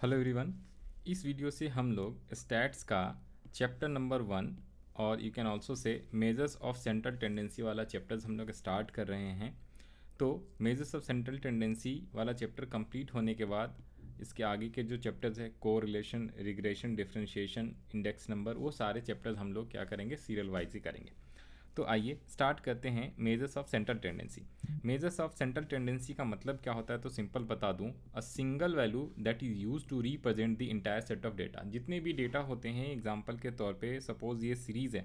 Hello everyone. इस video से हम लोग स्टैट्स का चैप्टर नंबर 1 और you can also say measures of central tendency वाला चैप्टर्स हम लोग स्टार्ट कर रहे हैं। तो मेजर्स ऑफ सेंट्रल टेंडेंसी वाला चैप्टर कंप्लीट होने के बाद इसके आगे के जो चैप्टर्स है correlation, regression, differentiation, index number, वो सारे चैप्टर्स हम लोग क्या करेंगे, सीरियल वाइज ही करेंगे। तो आइए स्टार्ट करते हैं measures of central tendency. Measures of central tendency का मतलब क्या होता है, तो सिंपल बता दूं, a single value that is use to represent the entire set of data. जितने भी डेटा होते हैं, एग्जांपल के तौर पे सपोज ये सीरीज़ है,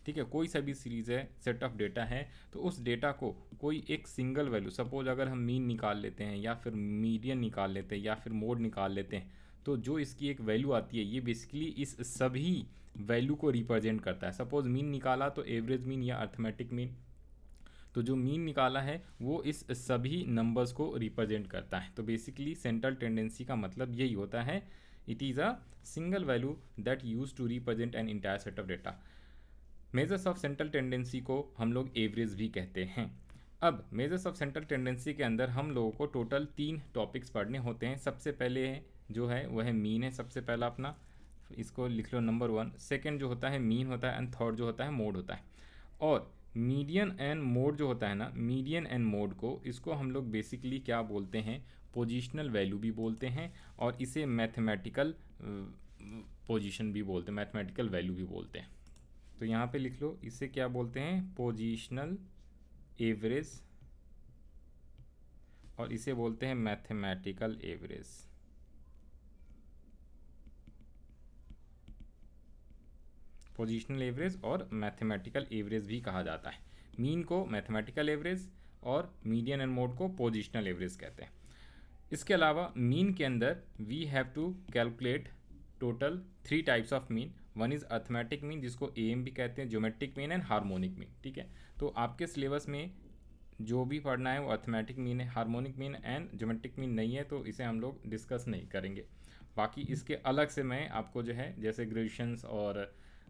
ठीक है, कोई सा भी सीरीज़ है, सेट ऑफ डेटा है, तो उस डेटा को कोई एक सिंगल वैल्यू, सपोज अगर हम मीन निकाल लेते हैं या फिर मीडियन निकाल लेते हैं या फिर मोड निकाल लेते हैं, तो जो इसकी एक वैल्यू आती है ये बेसिकली इस सभी वैल्यू को रिप्रेजेंट करता है। सपोज मीन निकाला तो एवरेज मीन या अर्थमेटिक मीन, तो जो मीन निकाला है वो इस सभी नंबर्स को रिप्रेजेंट करता है। तो बेसिकली सेंट्रल टेंडेंसी का मतलब यही होता है, it is a single value that use to represent an entire set of data. Measures of central tendency को हम लोग एवरेज भी कहते हैं। अब मेजर्स ऑफ सेंट्रल टेंडेंसी के अंदर हम लोगों को टोटल 3 टॉपिक्स पढ़ने होते हैं। सबसे पहले जो है वह है मीन है, सबसे पहला अपना, इसको लिख लो नंबर 1। सेकंड जो होता है मीन होता है, एंड थर्ड जो होता है मोड होता है। और मीडियन एंड मोड जो होता है ना, मीडियन एंड मोड को, इसको हम लोग बेसिकली क्या बोलते हैं, पोजिशनल वैल्यू भी बोलते हैं, और इसे मैथमेटिकल पोजीशन भी बोलते हैं, मैथमेटिकल वैल्यू भी बोलते हैं। तो यहाँ पे लिख लो, इसे क्या बोलते हैं, पोजीशनल एवरेज, और इसे बोलते हैं मैथमेटिकल एवरेज। पोजीशनल एवरेज और मैथमेटिकल एवरेज भी कहा जाता है। मीन को मैथमेटिकल एवरेज और मीडियन एंड मोड को पोजीशनल एवरेज कहते हैं। इसके अलावा मीन के अंदर we have to calculate total 3 types of mean. One is arithmetic mean, जिसको एम भी कहते हैं, geometric mean and harmonic mean. ठीक है, तो आपके सिलेबस में जो भी पढ़ना है वो अर्थमेटिक मीन है, harmonic mean and geometric mean नहीं है, तो इसे हम लोग डिस्कस नहीं करेंगे। बाकी इसके अलग से मैं आपको जो है, जैसे ग्रेजुएशंस और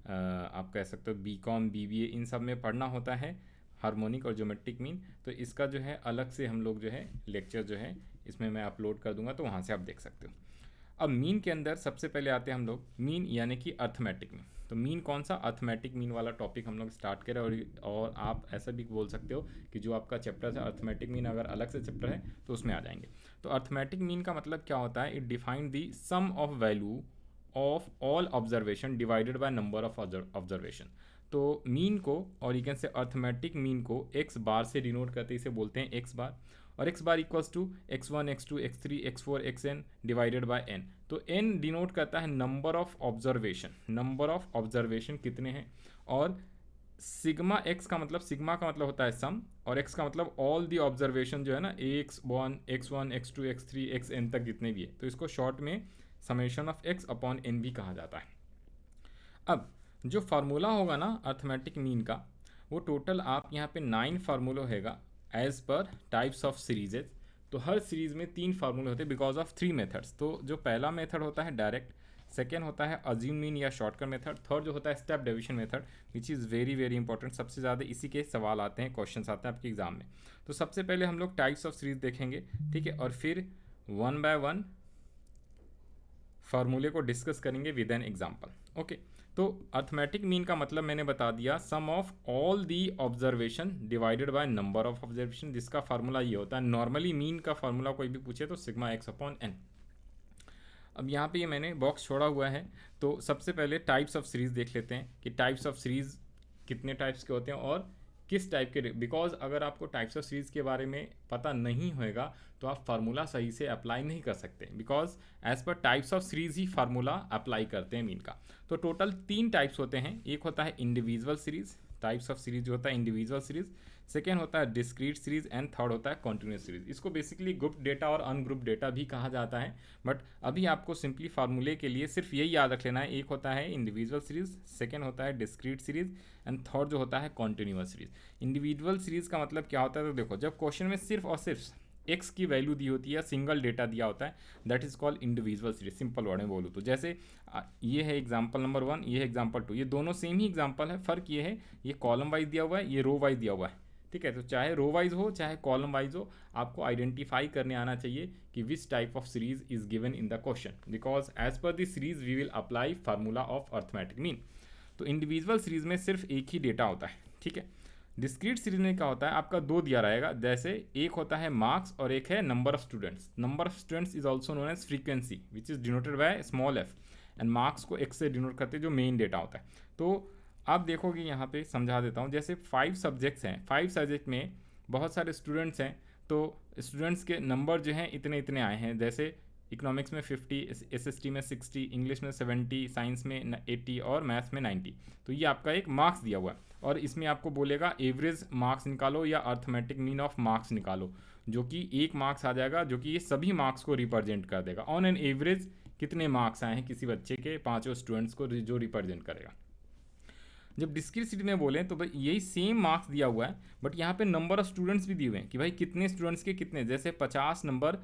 आप कह सकते हो बीकॉम, बीबीए, इन सब में पढ़ना होता है हार्मोनिक और ज्योमेट्रिक मीन, तो इसका जो है अलग से हम लोग जो है लेक्चर जो है इसमें मैं अपलोड कर दूंगा, तो वहाँ से आप देख सकते हो। अब मीन के अंदर सबसे पहले आते हैं हम लोग मीन यानी कि अर्थमेटिक मीन। तो मीन कौन सा, अर्थमेटिक मीन वाला टॉपिक हम लोग स्टार्ट करें। और आप ऐसा भी बोल सकते हो कि जो आपका चैप्टर है अर्थमेटिक मीन, अगर अलग से चैप्टर है तो उसमें आ जाएंगे। तो अर्थमेटिक मीन का मतलब क्या होता है, it define the sum of value of all observation divided by number of observation. तो मीन को, और you can say arithmetic mean को एक्स बार से डिनोट करते हैं, इसे बोलते हैं एक्स बार, और x bar equals to x1, x2, x3, x4, xn divided by n। तो n डिनोट करता है number of observation, number of observation कितने हैं। और सिग्मा x का मतलब, सिग्मा का मतलब होता है सम, और x का मतलब ऑल दी ऑब्जर्वेशन जो है ना, x1, x1, x2, x3, xn तक जितने भी है, तो इसको शॉर्ट में summation of x upon n भी कहा जाता है। अब जो फार्मूला होगा ना अर्थमेटिक मीन का, वो टोटल आप यहाँ पे 9 फार्मूला होगा as per types of serieses. तो हर सीरीज़ में 3 फार्मूले होते हैं बिकॉज ऑफ 3 मेथड्स। तो जो पहला मेथड होता है डायरेक्ट, सेकेंड होता है अज्यूम मीन या शॉर्टकट मेथड, थर्ड जो होता है step division method, which is very very important. सबसे ज़्यादा इसी के सवाल आते हैं, क्वेश्चन आते हैं आपके एग्जाम में। तो सबसे पहले हम लोग टाइप्स ऑफ सीरीज देखेंगे, ठीक है, और फिर 1 बाय 1 फार्मूले को डिस्कस करेंगे विद एन एग्जाम्पल। ओके, तो अर्थमेटिक मीन का मतलब मैंने बता दिया, sum of all the observation divided by number of observation, जिसका फार्मूला ये होता है। नॉर्मली मीन का फार्मूला कोई भी पूछे तो सिग्मा एक्स अपॉन एन। अब यहाँ पे ये मैंने बॉक्स छोड़ा हुआ है, तो सबसे पहले टाइप्स ऑफ सीरीज देख लेते हैं कि टाइप्स ऑफ सीरीज कितने टाइप्स के होते हैं और किस टाइप के। बिकॉज अगर आपको टाइप्स ऑफ सीरीज के बारे में पता नहीं होएगा तो आप फार्मूला सही से अप्लाई नहीं कर सकते, because as per types of series ही फार्मूला अप्लाई करते हैं मीन का। तो टोटल 3 टाइप्स होते हैं। एक होता है individual series, types of series जो होता है इंडिविजुअल सीरीज, सेकेंड होता है डिस्क्रीट सीरीज, एंड थर्ड होता है कॉन्टिन्यूस सीरीज। इसको बेसिकली ग्रुप डेटा और अनग्रुप डेटा भी कहा जाता है, बट अभी आपको सिंपली फार्मूले के लिए सिर्फ यही याद रख लेना है, एक होता है इंडिविजुअल सीरीज, सेकेंड होता है डिस्क्रीट सीरीज, एंड थर्ड जो होता है कॉन्टिन्यूस सीरीज। इंडिविजुअल सीरीज का मतलब क्या होता है, तो देखो जब क्वेश्चन में सिर्फ और सिर्फ एक्स की वैल्यू दी होती है, सिंगल डेटा दिया होता है, that is called individual series. Simple word में बोलूँ तो जैसे ये है एग्जाम्पल नंबर 1, ये है एग्जाम्पल 2, ये दोनों सेम ही एग्जाम्पल है, फर्क ये है ये कॉलम वाइज दिया हुआ है, ये रो वाइज दिया हुआ है, ठीक है। तो चाहे रो वाइज हो चाहे कॉलम वाइज हो, आपको आइडेंटिफाई करने आना चाहिए कि which type of series is given in the question, because as per this series we will apply formula of arithmetic mean. तो इंडिविजुअल सीरीज में सिर्फ एक ही डेटा होता है, ठीक है। डिस्क्रीट सीरीज में क्या होता है, आपका दो दिया रहेगा, जैसे एक होता है मार्क्स और एक है number of students. Number of students is also known as frequency which is denoted by small F, and marks को एक्स से डिनोट करते हैं जो मेन डेटा होता है। तो आप देखोगे यहाँ पे समझा देता हूँ, जैसे 5 सब्जेक्ट्स हैं, 5 सब्जेक्ट में बहुत सारे स्टूडेंट्स हैं, तो स्टूडेंट्स के नंबर जो हैं इतने इतने आए हैं, जैसे इकोनॉमिक्स में 50, एसएसटी में 60, इंग्लिश में 70, साइंस में 80 और मैथ्स में 90। तो ये आपका एक मार्क्स दिया हुआ है, और इसमें आपको बोलेगा एवरेज मार्क्स निकालो या अर्थमेटिक मीन ऑफ मार्क्स निकालो, जो कि एक मार्क्स आ जाएगा, जो कि ये सभी मार्क्स को रिप्रेजेंट कर देगा। ऑन एन एवरेज कितने मार्क्स आए हैं किसी बच्चे के, पाँचों स्टूडेंट्स को जो रिप्रेजेंट करेगा। जब डिस्क्रीट सीरीज में बोलें तो भाई यही सेम मार्क्स दिया हुआ है, बट यहाँ पे नंबर ऑफ स्टूडेंट्स भी दिए हुए हैं कि भाई कितने स्टूडेंट्स के कितने, जैसे 50 नंबर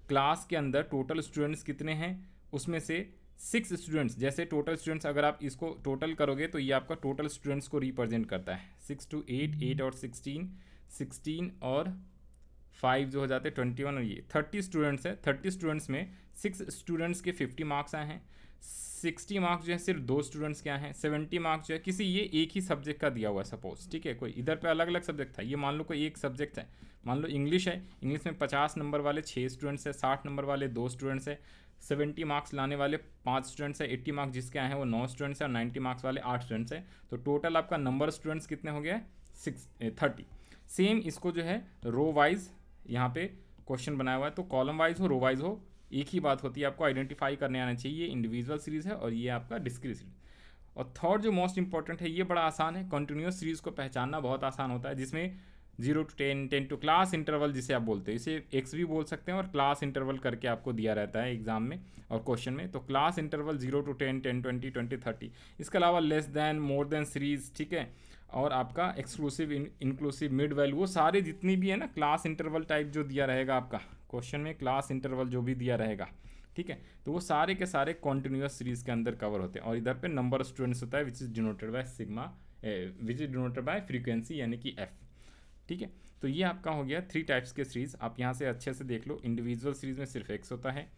क्लास के अंदर टोटल स्टूडेंट्स कितने हैं, उसमें से 6 स्टूडेंट्स, जैसे टोटल स्टूडेंट्स अगर आप इसको टोटल करोगे तो ये आपका टोटल स्टूडेंट्स को रिप्रेजेंट करता है। 6 to 8, 8 और 16, 16 और 5 जो हो जाते हैं 21, और ये 30 स्टूडेंट्स है। 30 स्टूडेंट्स में 6 स्टूडेंट्स के 50 मार्क्स आए हैं, 60 मार्क्स जो है सिर्फ 2 स्टूडेंट्स के आए हैं, 70 मार्क्स जो है किसी ये एक ही सब्जेक्ट का दिया हुआ है सपोज, ठीक है। कोई इधर पे अलग अलग सब्जेक्ट था, ये मान लो कोई एक सब्जेक्ट है, मान लो इंग्लिश है, इंग्लिश में 50 नंबर वाले 6 स्टूडेंट्स है, 60 नंबर वाले 2 स्टूडेंट्स है, 70 मार्क्स लाने वाले 5 स्टूडेंट्स है, 80 मार्क्स जिसके आए हैं वो 9 स्टूडेंट्स है, और 90 मार्क्स वाले 8 स्टूडेंट्स है। तो टोटल आपका नंबर स्टूडेंट्स कितने हो गए, 30। सेम इसको जो है रो वाइज यहाँ पे क्वेश्चन बनाया हुआ है, तो कॉलम वाइज हो रो वाइज हो एक ही बात होती है, आपको आइडेंटिफाई करने आना चाहिए। ये इंडिविजुअल सीरीज है और ये आपका डिस्क्रीट सीरीज। और थर्ड जो मोस्ट इंपॉर्टेंट है, ये बड़ा आसान है, कंटिन्यूस सीरीज को पहचानना बहुत आसान होता है, जिसमें 0 to 10, 10 to क्लास इंटरवल जिसे आप बोलते हैं, इसे एक्स भी बोल सकते हैं, और क्लास इंटरवल करके आपको दिया रहता है एग्जाम में और क्वेश्चन में। तो क्लास इंटरवल 0 to 10, 10, 20, 20, 30। इसके अलावा less than, more than series, ठीक है, और आपका एक्सक्लूसिव, इंक्लूसिव, मिड वैल्यू, वो सारे जितनी भी है ना क्लास इंटरवल टाइप जो दिया रहेगा आपका क्वेश्चन में, क्लास इंटरवल जो भी दिया रहेगा, ठीक है, तो वो सारे के सारे कॉन्टिन्यूस सीरीज के अंदर कवर होते हैं। और इधर पे नंबर ऑफ स्टूडेंट्स होता है विच is denoted by sigma, which is denoted bye frequency यानी कि एफ, ठीक है। तो ये आपका हो गया 3 टाइप्स के सीरीज, आप यहाँ से अच्छे से देख लो। इंडिविजुअल सीरीज में सिर्फ एक्स होता है,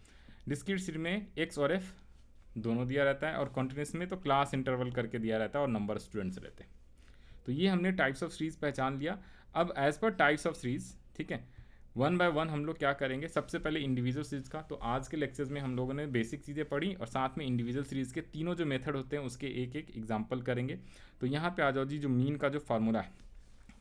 डिस्क्रीट सीरीज में एक्स और एफ दोनों दिया रहता है, और कॉन्टिन्यूस में तो क्लास इंटरवल करके दिया रहता है और नंबर स्टूडेंट्स रहते हैं। तो ये हमने टाइप्स ऑफ सीरीज पहचान लिया। अब as per types of series, ठीक है, 1 by 1 हम लोग क्या करेंगे, सबसे पहले इंडिविजुअल सीरीज का। तो आज के लेक्चर्स में हम लोगों ने बेसिक चीज़ें पढ़ी, और साथ में इंडिविजुअल सीरीज के तीनों जो मेथड होते हैं उसके एक एक एग्जाम्पल करेंगे। तो यहाँ पे आ जाओ जी, जो मीन का जो फार्मूला है,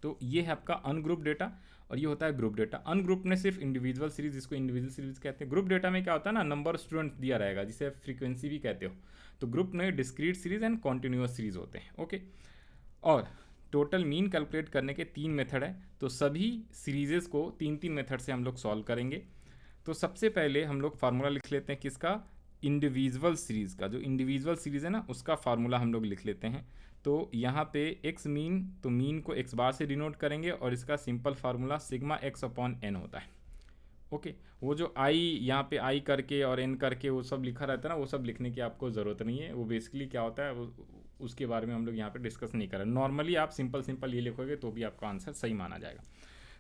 तो ये है आपका अनग्रुप डेटा और ये होता है ग्रुप डेटा। अनग्रुप में सिर्फ इंडिविजुअल सीरीज, जिसको इंडिविजुअल सीरीज कहते हैं। ग्रुप डेटा में क्या होता है ना, नंबर स्टूडेंट दिया रहेगा जिसे फ्रीक्वेंसी भी कहते हो। तो ग्रुप में discrete series and continuous series होते हैं, ओके। और टोटल मीन कैलकुलेट करने के 3 मेथड है, तो सभी सीरीजेस को 3 मेथड से हम लोग सॉल्व करेंगे। तो सबसे पहले हम लोग फार्मूला लिख लेते हैं किसका, इंडिविजुअल सीरीज का। जो इंडिविजुअल सीरीज है ना उसका फार्मूला हम लोग लिख लेते हैं। तो यहाँ पे एक्स मीन, तो मीन को एक्स बार से डिनोट करेंगे, और इसका simple formula sigma x upon N होता है, ओके। वो जो आई यहाँ पे आई करके और एन करके वो सब लिखा रहता है ना, वो सब लिखने की आपको ज़रूरत नहीं है। वो बेसिकली क्या होता है वो उसके बारे में हम लोग यहाँ पे डिस्कस नहीं कर रहे। नॉर्मली आप सिंपल ये लिखोगे तो भी आपका आंसर सही माना जाएगा।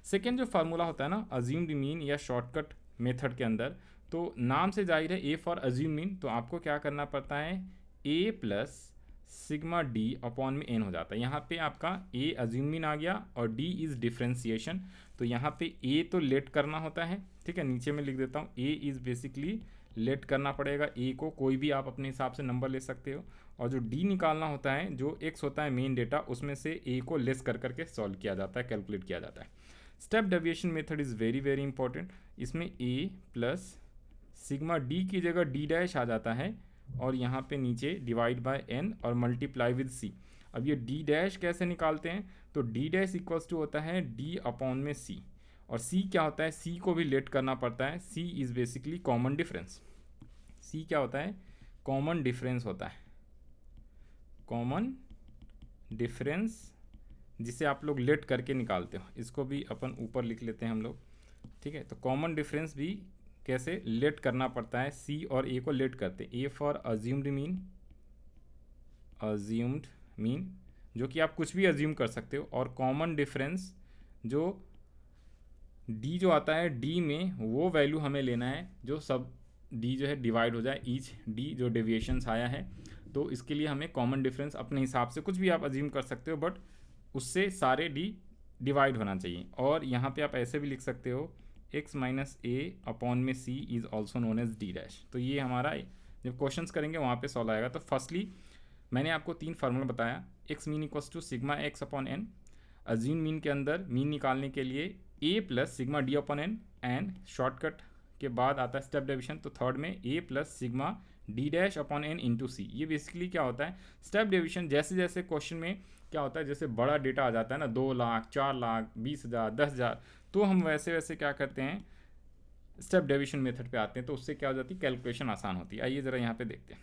सेकेंड जो फार्मूला होता है ना अज्यूम्ड मीन या शॉर्टकट मेथड के अंदर, तो नाम से जाहिर है ए फॉर अज्यूम मीन, तो आपको क्या करना पड़ता है, ए प्लस सिग्मा डी अपॉन में एन हो जाता है। यहाँ पे आपका ए अज्यूम मीन आ गया और डी इज़ डिफ्रेंसिएशन। तो यहाँ पे ए तो लेट करना होता है, ठीक है, नीचे में लिख देता हूँ, ए इज़ बेसिकली लेट करना पड़ेगा। ए को कोई भी आप अपने हिसाब से नंबर ले सकते हो, और जो डी निकालना होता है, जो एक्स होता है मेन डेटा, उसमें से ए को लेस कर करके सॉल्व किया जाता है, कैलकुलेट किया जाता है। Step deviation method is very very important. इसमें ए प्लस सिग्मा डी की जगह डी डैश आ जाता है, और यहाँ पे नीचे डिवाइड बाय एन और मल्टीप्लाई विद सी। अब ये डी डैश कैसे निकालते हैं, तो डी डैश इक्वल्स टू होता है डी अपॉन में सी, और सी क्या होता है, सी को भी लेट करना पड़ता है। सी इज़ बेसिकली कॉमन डिफरेंस। सी क्या होता है, कॉमन डिफरेंस होता है, कॉमन डिफरेंस, जिसे आप लोग लेट करके निकालते हो। इसको भी अपन ऊपर लिख लेते हैं हम लोग, ठीक है। तो कॉमन डिफरेंस भी कैसे लेट करना पड़ता है, सी और ए को लेट करते हैं। A for assumed mean, assumed mean जो कि आप कुछ भी अज्यूम कर सकते हो, और कॉमन डिफरेंस जो डी जो आता है डी में वो वैल्यू हमें लेना है जो सब डी जो है डिवाइड हो जाए ईच डी जो डेविएशंस आया है। तो इसके लिए हमें कॉमन डिफरेंस अपने हिसाब से कुछ भी आप अज्यूम कर सकते हो, बट उससे सारे डी डिवाइड होना चाहिए। और यहाँ पे आप ऐसे भी लिख सकते हो x माइनस ए अपॉन में c is also known as D dash. तो ये हमारा जब क्वेश्चंस करेंगे वहाँ पे सॉल्व आएगा। तो फर्स्टली मैंने आपको 3 फार्मूला बताया, x mean equals to sigma x upon N. Assume mean के अंदर मीन निकालने के लिए a plus sigma D upon N, and shortcut के बाद आता है स्टेप डेविएशन, तो थर्ड में a plus sigma D dash upon N into C. ये बेसिकली क्या होता है स्टेप डेविएशन। जैसे जैसे क्वेश्चन में क्या होता है, जैसे बड़ा डेटा आ जाता है ना 2 लाख 4 लाख 20,000 10,000, तो हम वैसे वैसे क्या करते हैं स्टेप डेविएशन मेथड पे आते हैं, तो उससे क्या हो जाती है कैलकुलेशन आसान होती है। आइए ज़रा यहाँ पे देखते हैं।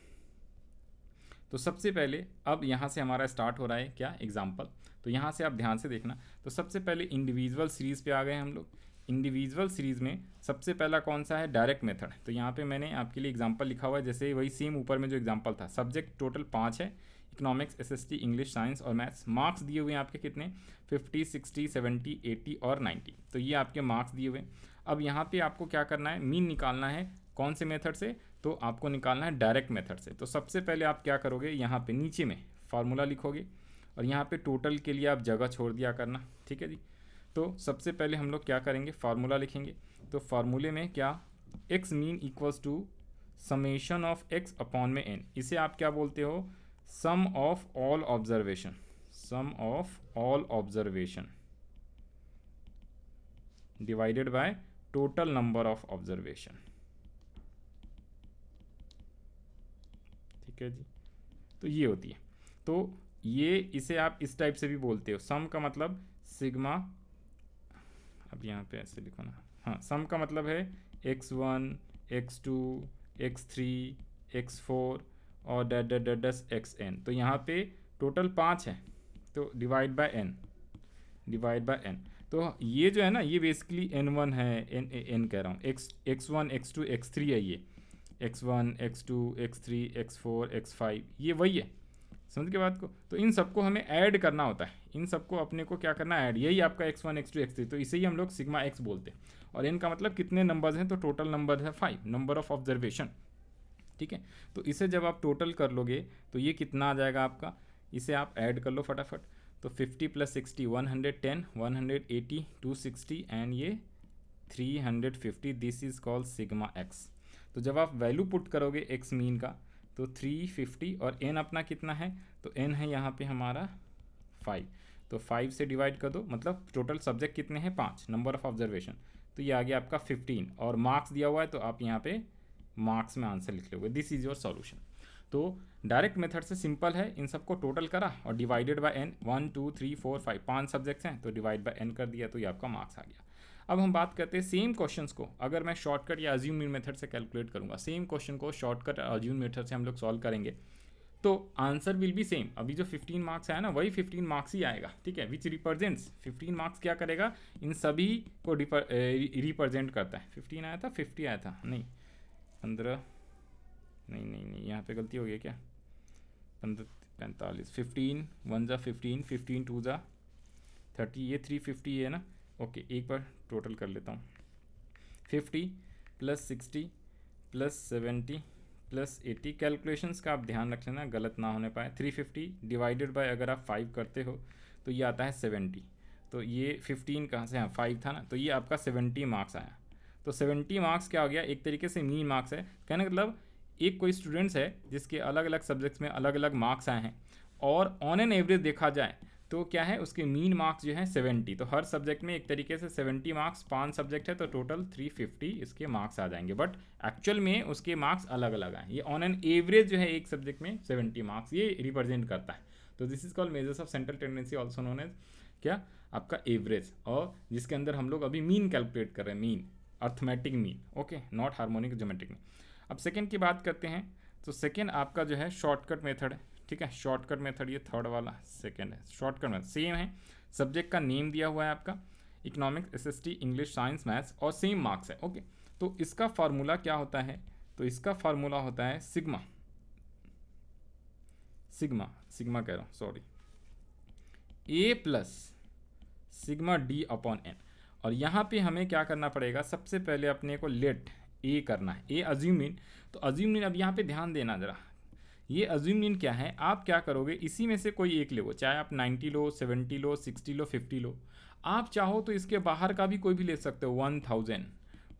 तो सबसे पहले अब यहाँ से हमारा स्टार्ट हो रहा है क्या एग्जाम्पल, तो यहाँ से आप ध्यान से देखना। तो सबसे पहले इंडिविजुअल सीरीज़ पे आ गए हम लोग। इंडिविजुअल सीरीज़ में सबसे पहला कौन सा है डायरेक्ट मेथड। तो यहाँ पे मैंने आपके लिए एग्जांपल लिखा हुआ है, जैसे वही सेम ऊपर में जो एग्जांपल था। सब्जेक्ट टोटल 5 है, इकोनॉमिक्स SST इंग्लिश साइंस और मैथ्स। मार्क्स दिए हुए हैं आपके कितने 50 60 70 80 और 90। तो ये आपके मार्क्स दिए हुए हैं। अब यहाँ पे आपको क्या करना है मीन निकालना है कौन से मेथड से, तो आपको निकालना है डायरेक्ट मेथड से। तो सबसे पहले आप क्या करोगे यहाँ पे नीचे में फार्मूला लिखोगे और यहाँ पे टोटल के लिए आप जगह छोड़ दिया करना, ठीक है जी। तो सबसे पहले हम लोग क्या करेंगे फार्मूला लिखेंगे। तो फार्मूले में क्या X mean equals to summation of X upon में एन। इसे आप क्या बोलते हो sum of all observation, sum of all observation divided by total number of observation, ठीक है जी। तो ये होती है। तो ये इसे आप इस टाइप से भी बोलते हो, सम का मतलब सिग्मा, अब यहाँ पे ऐसे लिखो ना, हाँ सम का मतलब है x1 x2 x3 x4 और डैश xn। तो यहाँ पे टोटल 5 है, तो divide by n, divide by n। तो ये जो है ना ये बेसिकली n1 है, n कह रहा हूँ, x1 x2 x3 है, ये x1 x2 x3 x4 x5 ये वही है, समझ के बात को। तो इन सबको हमें ऐड करना होता है, इन सबको अपने को क्या करना है ऐड, यही आपका x1 x2 x3। तो इसे ही हम लोग सिग्मा x बोलते हैं। और इनका मतलब कितने नंबर्स हैं, तो टोटल नंबर है 5, नंबर ऑफ ऑब्जर्वेशन, ठीक है। तो इसे जब आप टोटल कर लोगे तो ये कितना आ जाएगा आपका, इसे आप ऐड कर लो फटाफट। तो 50 + 60 110 180 260 एंड ये 350, this is called sigma x। तो जब आप वैल्यू पुट करोगे x मीन का तो 350 और n अपना कितना है, तो n है यहाँ पे हमारा 5, तो 5 से डिवाइड कर दो, मतलब टोटल सब्जेक्ट कितने हैं 5, नंबर ऑफ ऑब्जर्वेशन। तो ये आ गया आपका 15 और मार्क्स दिया हुआ है, तो आप यहाँ पे मार्क्स में आंसर लिख लोगे। This is your solution. तो डायरेक्ट मेथड से सिंपल है, इन सबको टोटल करा और डिवाइडेड बाय n, 1 2 3 4 5 5 सब्जेक्ट्स हैं तो डिवाइड बाय n कर दिया, तो ये आपका मार्क्स आ गया। अब हम बात करते हैं सेम क्वेश्चंस को अगर मैं शॉर्टकट या अज्यूम मेथड से कैलकुलेट करूंगा, सेम क्वेश्चन को शॉर्टकट और अज्यूम मेथड से हम लोग सॉल्व करेंगे तो आंसर विल बी सेम। अभी जो 15 मार्क्स आया ना वही 15 मार्क्स ही आएगा, ठीक है, विच रिप्रेजेंट्स 15 मार्क्स क्या करेगा इन सभी को रिप्रेजेंट करता है। 15 आया था 50 आया था, नहीं 15, नहीं यहाँ पे गलती हो गई क्या, 15 45 15 1 जा 15 15 2 जा 30, ये 350 है ना। ओके एक बार टोटल कर लेता हूँ, 50 + 60 + 70 + 80। कैलकुलेशंस का आप ध्यान रख लेना गलत ना होने पाए। 350 डिवाइडेड बाय अगर आप 5 करते हो तो ये आता है 70, तो ये 15 कहाँ से, हाँ 5 था ना, तो ये आपका 70 मार्क्स आया। तो 70 मार्क्स क्या हो गया, एक तरीके से मीन मार्क्स है, कहने का मतलब एक कोई स्टूडेंट्स है जिसके अलग अलग सब्जेक्ट्स में अलग अलग मार्क्स आए हैं और ऑन एन एवरेज देखा जाए तो क्या है उसके मीन मार्क्स जो है 70। तो हर सब्जेक्ट में एक तरीके से 70 मार्क्स, 5 सब्जेक्ट है तो टोटल 350 इसके मार्क्स आ जाएंगे, बट एक्चुअल में उसके मार्क्स अलग अलग आए। ये ऑन एन एवरेज जो है एक सब्जेक्ट में 70 मार्क्स ये रिप्रेजेंट करता है। तो this is called measures of central tendency also known as क्या आपका एवरेज, और जिसके अंदर हम लोग अभी मीन कैलकुलेट कर रहे हैं, mean arithmetic mean, okay not harmonic geometric mean. अब सेकेंड की बात करते हैं तो सेकेंड आपका जो है शॉर्टकट मेथड है, ठीक है। शॉर्टकट मेथड ये थर्ड वाला सेकेंड है। शॉर्टकट मेथड सेम है, सब्जेक्ट का नेम दिया हुआ है आपका economics SST English science maths और सेम मार्क्स है, ओके। तो इसका फार्मूला क्या होता है, तो इसका फार्मूला होता है सिग्मा, सिग्मा कह रहा हूँ sorry, A + sigma D upon N. और यहाँ पे हमें क्या करना पड़ेगा, सबसे पहले अपने को लेट ए करना है, ए अज्यूम इन। तो अज्यूम इन, अब यहाँ पे ध्यान देना ज़रा, ये अज्यूम इन क्या है, आप क्या करोगे, इसी में से कोई एक लो, चाहे आप 90 लो, 70 लो, 60 लो, 50 लो। आप चाहो तो इसके बाहर का भी कोई भी ले सकते हो, 1000,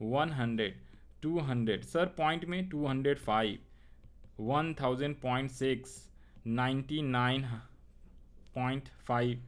100, 200, सर पॉइंट में 205, 1000.6, 99.5,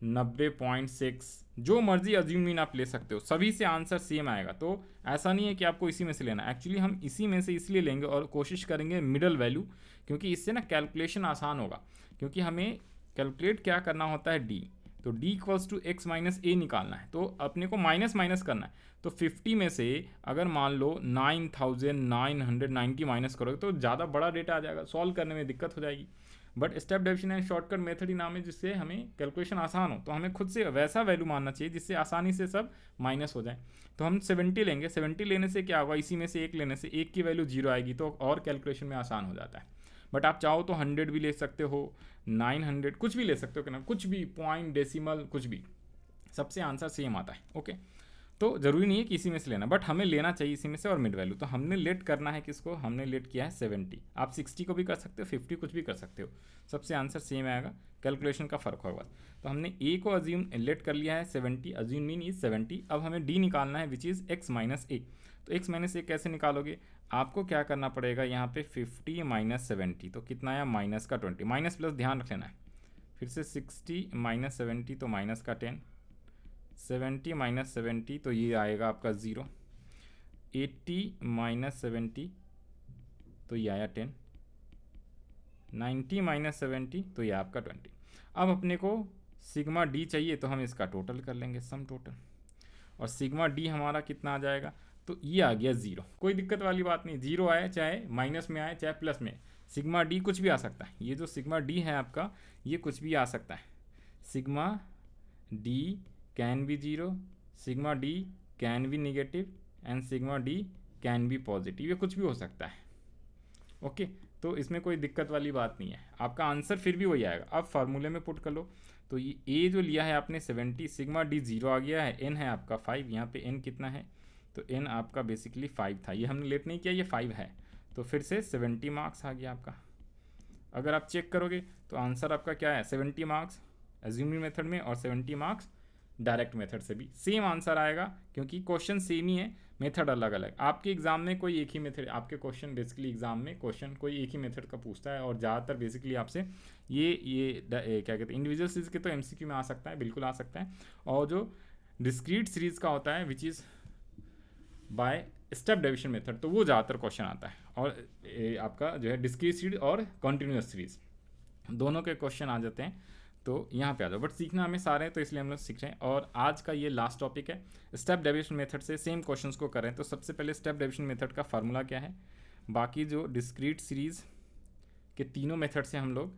90.6, जो मर्जी अज्यूम इन आप ले सकते हो, सभी से आंसर सेम आएगा। तो ऐसा नहीं है कि आपको इसी में से लेना, एक्चुअली हम इसी में से इसलिए लेंगे और कोशिश करेंगे मिडल वैल्यू, क्योंकि इससे ना कैलकुलेशन आसान होगा। क्योंकि हमें कैलकुलेट क्या करना होता है, डी, तो D equals to X minus A निकालना है, तो अपने को माइनस माइनस करना है। तो 50 में से अगर मान लो 9990 माइनस करोगे तो ज़्यादा बड़ा डेटा आ जाएगा, सॉल्व करने में दिक्कत हो जाएगी। But step deviation and shortcut method ही नाम है, जिससे हमें कैलकुलेशन आसान हो। तो हमें खुद से वैसा वैल्यू मानना चाहिए जिससे आसानी से सब माइनस हो जाए। तो हम 70 लेंगे, 70 लेने से क्या होगा, इसी में से एक लेने से एक की वैल्यू 0 आएगी, तो और कैलकुलेशन में आसान हो जाता है। बट आप चाहो तो 100 भी ले सकते हो, 900, कुछ भी ले सकते हो, क्या ना, कुछ भी, पॉइंट, डेसिमल, कुछ भी, सबसे आंसर सेम आता है। ओके, तो ज़रूरी नहीं है कि इसी में से लेना, बट हमें लेना चाहिए इसी में से और मिड वैल्यू। तो हमने लेट करना है किसको, हमने लेट किया है 70। आप 60 को भी कर सकते हो, 50, कुछ भी कर सकते हो, सबसे आंसर सेम आएगा, कैलकुलेशन का फ़र्क होगा। तो हमने ए को अज्यूम लेट कर लिया है 70, अज्यूम मीन इज 70। अब हमें डी निकालना है विच इज़ एक्स माइनस ए। तो एक्स माइनस ए कैसे निकालोगे, आपको क्या करना पड़ेगा, यहाँ पे 50 माइनस 70, तो कितना आया, माइनस का 20, माइनस प्लस ध्यान रख लेना है। फिर से 60 माइनस 70, तो माइनस का 10, 70 माइनस 70, तो ये आएगा आपका 0, 80 माइनस 70, तो ये आया 10, 90 माइनस 70, तो ये आपका 20। अब अपने को सिग्मा डी चाहिए, तो हम इसका टोटल कर लेंगे, सम टोटल, और सिग्मा डी हमारा कितना आ जाएगा, तो ये आ गया 0। कोई दिक्कत वाली बात नहीं, 0 आए, चाहे माइनस में आए चाहे प्लस में, सिग्मा डी कुछ भी आ सकता है। ये जो सिग्मा डी है आपका, ये कुछ भी आ सकता है। Sigma D can be 0, sigma D can be negative, and sigma D can be positive, ये कुछ भी हो सकता है। ओके, तो इसमें कोई दिक्कत वाली बात नहीं है, आपका आंसर फिर भी वही आएगा। अब फार्मूले में पुट कर लो, तो ये ए जो लिया है आपने 70, सिग्मा डी 0 आ गया है, एन है आपका 5, यहाँ पे एन कितना है, तो एन आपका बेसिकली 5 था, ये हमने लेट नहीं किया, ये 5 है, तो फिर से 70 मार्क्स आ गया आपका। अगर आप चेक करोगे तो आंसर आपका क्या है, 70 मार्क्स अज्यूमिंग मेथड में और 70 मार्क्स डायरेक्ट मेथड से भी सेम आंसर आएगा, क्योंकि क्वेश्चन सेम ही है, मेथड अलग अलग। आपके एग्जाम में कोई एक ही मेथड, आपके क्वेश्चन बेसिकली एग्जाम में क्वेश्चन कोई एक ही मेथड का पूछता है, और ज़्यादातर बेसिकली आपसे ये क्या कहते हैं, इंडिविजुअल सीरीज़ के तो एमसीक्यू में आ सकता है, बिल्कुल आ सकता है, और जो डिस्क्रीट सीरीज़ का होता है which is by step deviation method, तो वो ज़्यादातर क्वेश्चन आता है। और आपका जो है डिस्क्रीट सीरीज और कॉन्टिन्यूस सीरीज दोनों के क्वेश्चन आ जाते हैं, तो यहाँ पे आ जाओ। बट सीखना हमें सारे हैं, तो इसलिए हम लोग सीख रहे हैं। और आज का ये लास्ट टॉपिक है, स्टेप डेविएशन मेथड से सेम क्वेश्चंस को करें। तो सबसे पहले स्टेप डेविएशन मेथड का फार्मूला क्या है, बाकी जो डिस्क्रीट सीरीज़ के तीनों मेथड से हम लोग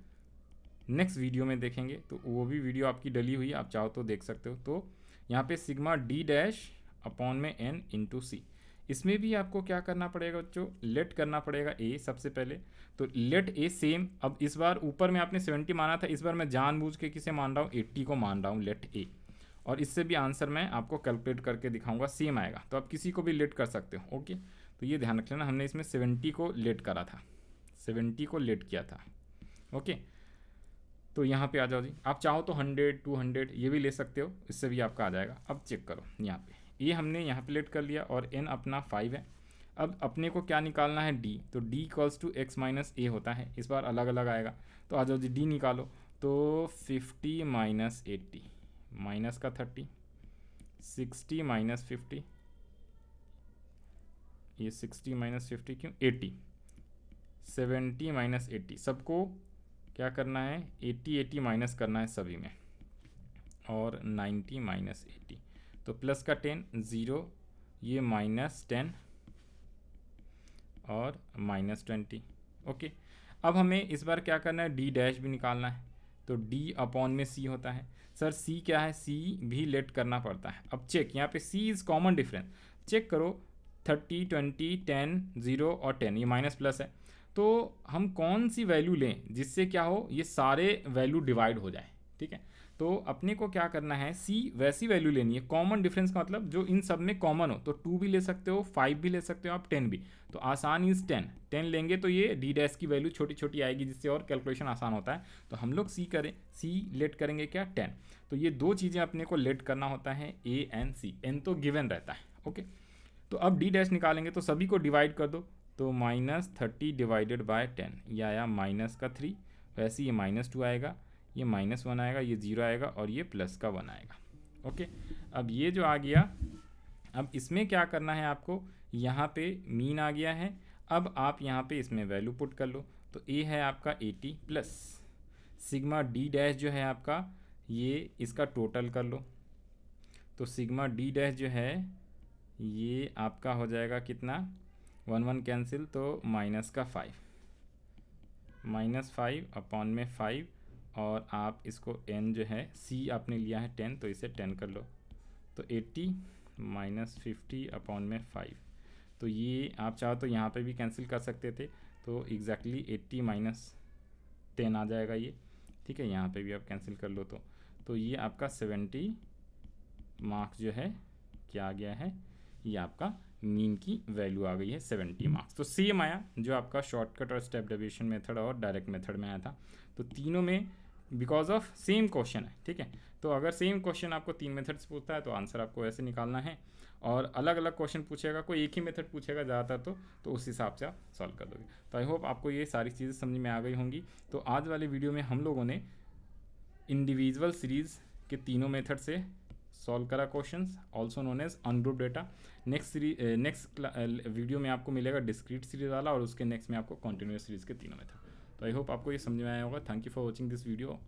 नेक्स्ट वीडियो में देखेंगे, तो वो भी वीडियो आपकी डली हुई, आप चाहो तो देख सकते हो। तो यहाँ पे सिग्मा डी डैश अपॉन में एन इंटू सी, इसमें भी आपको क्या करना पड़ेगा बच्चों, लेट करना पड़ेगा ए सबसे पहले। तो लेट ए सेम, अब इस बार ऊपर में आपने 70 माना था, इस बार मैं जानबूझ के किसे मान रहा हूँ, 80 को मान रहा हूँ, लेट ए। और इससे भी आंसर मैं आपको कैलकुलेट करके दिखाऊंगा, सेम आएगा, तो आप किसी को भी लेट कर सकते हो। ओके, तो ये ध्यान रख लेना, हमने इसमें 70 को लेट करा था, 70 को लेट किया था। ओके, तो यहाँ पे आ जाओ जी, आप चाहो तो 100, 200 ये भी ले सकते हो, इससे भी आपका आ जाएगा। अब चेक करो, यहाँ पे ए हमने यहाँ पे लेट कर लिया और एन अपना 5 है। अब अपने को क्या निकालना है, डी, तो D equals to X minus A होता है, इस बार अलग अलग आएगा। तो आ जाओ जी, डी निकालो, तो 50 माइनस 80, माइनस का 30, 60 माइनस 50, ये 60 माइनस 50 क्यों, 80, 70 माइनस 80, सबको क्या करना है, 80 माइनस करना है सभी में, और 90 माइनस 80, तो प्लस का 10, 0, ये माइनस 10 और माइनस 20। ओके, अब हमें इस बार क्या करना है, डी डैश भी निकालना है। तो डी अपॉन में सी होता है, सर सी क्या है, सी भी लेट करना पड़ता है। अब चेक, यहाँ पे सी इज़ कॉमन डिफरेंस, चेक करो 30, 20, 10, 0 और 10, ये माइनस प्लस है। तो हम कौन सी वैल्यू लें जिससे क्या हो, ये सारे वैल्यू डिवाइड हो जाए, ठीक है। तो अपने को क्या करना है, सी वैसी वैल्यू लेनी है, कॉमन डिफरेंस का मतलब जो इन सब में कॉमन हो, तो 2 भी ले सकते हो, 5 भी ले सकते हो आप, 10 भी। तो आसान इज 10 लेंगे तो ये डी डैश की वैल्यू छोटी छोटी आएगी, जिससे और कैलकुलेशन आसान होता है। तो हम लोग सी लेट करेंगे क्या, 10। तो ये दो चीज़ें अपने को लेट करना होता है, ए एंड सी, एन तो गिवन रहता है। ओके, तो अब डी डैश निकालेंगे तो सभी को डिवाइड कर दो, तो -30 डिवाइडेड बाय 10, ये आया -3, वैसे ये -2 आएगा, ये -1 आएगा, ये 0 आएगा और ये +1 आएगा। ओके, अब ये जो आ गया, अब इसमें क्या करना है आपको, यहाँ पे मीन आ गया है, अब आप यहाँ पे इसमें वैल्यू पुट कर लो। तो ए है आपका 80 प्लस सिग्मा डी डैश जो है आपका, ये इसका टोटल कर लो। तो सिग्मा डी डैश जो है ये आपका हो जाएगा कितना, 1 कैंसिल, तो -5 अपॉन में 5, और आप इसको n जो है, c आपने लिया है 10, तो इसे 10 कर लो। तो 80 -50 अपॉन में 5, तो ये आप चाहो तो यहाँ पे भी कैंसिल कर सकते थे, तो एग्जैक्टली 80 - 10 आ जाएगा ये। ठीक है, यहाँ पे भी आप कैंसिल कर लो तो ये आपका 70 मार्क्स जो है क्या आ गया है, ये आपका मीन की वैल्यू आ गई है 70 मार्क्स। तो सेम आया जो आपका शॉर्टकट और स्टेप डेविएशन मेथड और डायरेक्ट मेथड में आया था। तो तीनों में बिकॉज ऑफ सेम क्वेश्चन है। ठीक है, तो अगर सेम क्वेश्चन आपको 3 मेथड से पूछता है तो आंसर आपको ऐसे निकालना है, और अलग अलग क्वेश्चन पूछेगा, कोई एक ही मेथड पूछेगा ज़्यादातर, तो उस हिसाब से आप सॉल्व कर दोगे। तो आई होप आपको ये सारी चीज़ें समझ में आ गई होंगी। तो आज वाले वीडियो में हम लोगों ने इंडिविजुअल सीरीज़ के तीनों मेथड से सॉल्व करा questions, also known as ungroup data. Next video में आपको मिलेगा डिस्क्रीट सीरीज वाला, और उसके नेक्स्ट में आपको कॉन्टिन्यूस सीरीज के तीनों मेथड। तो आई होप आपको ये समझ में आया होगा। Thank you for watching this video.